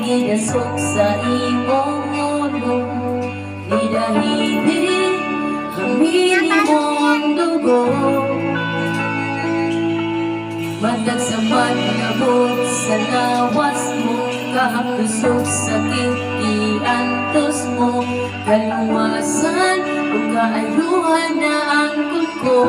gidasok sa imong ulo, ni dahili hamili mong dugo. Matag sa manabot sa lawas mo, kahapusok sakit iantos mo, kaluwasan o kaayuhan na ang kuko.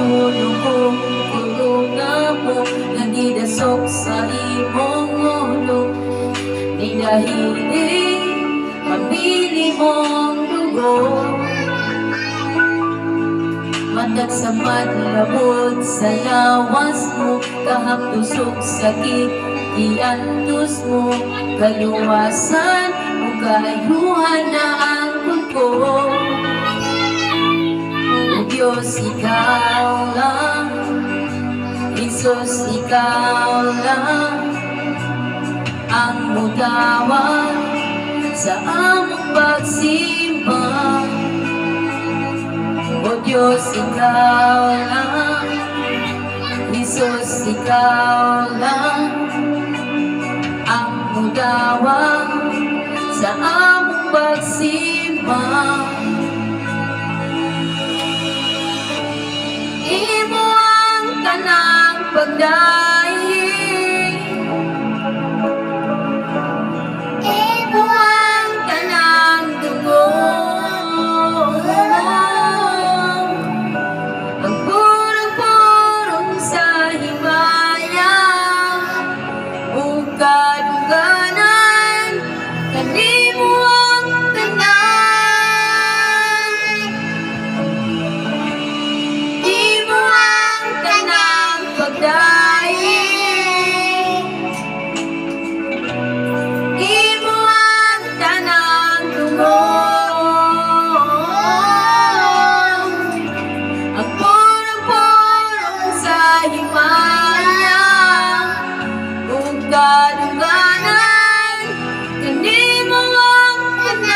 Tulong kong kulunga mo, nagidasok sa imong ulo, ni dahili hamili mong dugo. Matag sa madlabot sa lawas mo, kahapusok sakit iantos mo, kaluwasan o kaayuhan na ang kuko. O Diyos, ikaw lang, Jesus, ikaw lang ang mudawat sa among pagsimba. O Diyos, ikaw lang, Jesus, ikaw lang ang mudawat sa among pagsimba. Imo ang tanang pagdaig, imo ang tanang dugo, ang purong-purong sa himaya, ug kadungganan, kanimo ang tanan. Imo ang tanang pagdaig, imo ang tanang dugo, ang purong-purong sa himaya, ug kadungganan, kanimo ang tanan.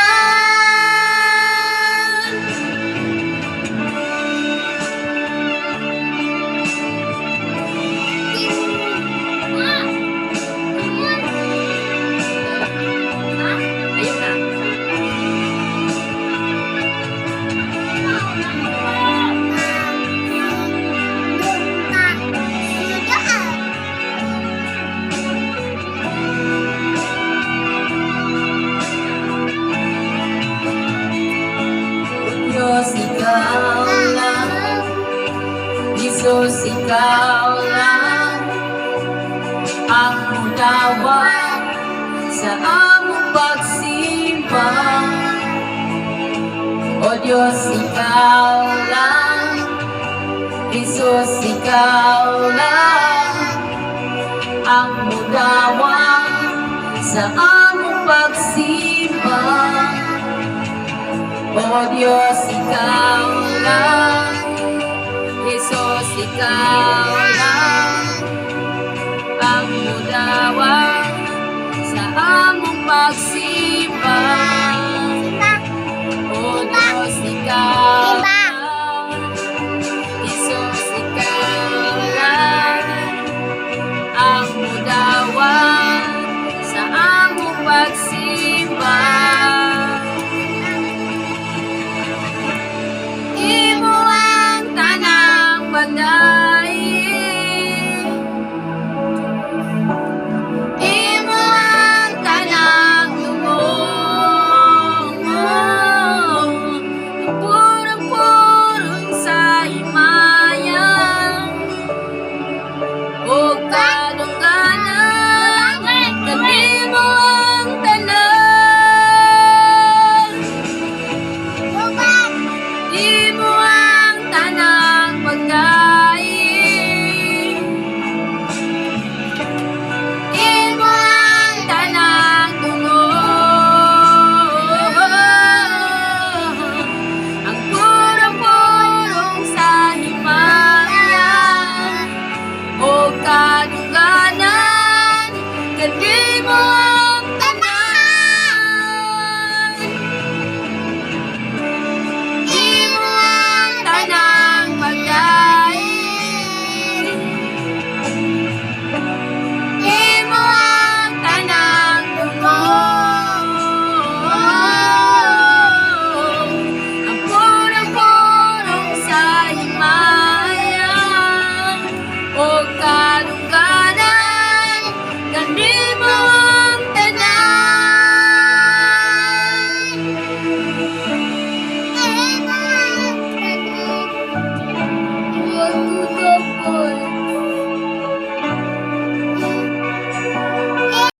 Ayun na. Diyos, ikaw lang, Jesus, ikaw lang ang mudawat sa among pagsimba. O Diyos, ikaw lang, Jesus, ikaw lang ang mudawat sa among pagsimba. O Diyos, ikaw lang, Jesus, ikaw lang ang mudawat sa among pagsimba. O Diyos, ikaw lang, Jesus, ikaw lang ang mudawat sa among pagsimba. Imo ang tanang pagdaig, imo ang tanang dugo, ang purong-purong sa himaya.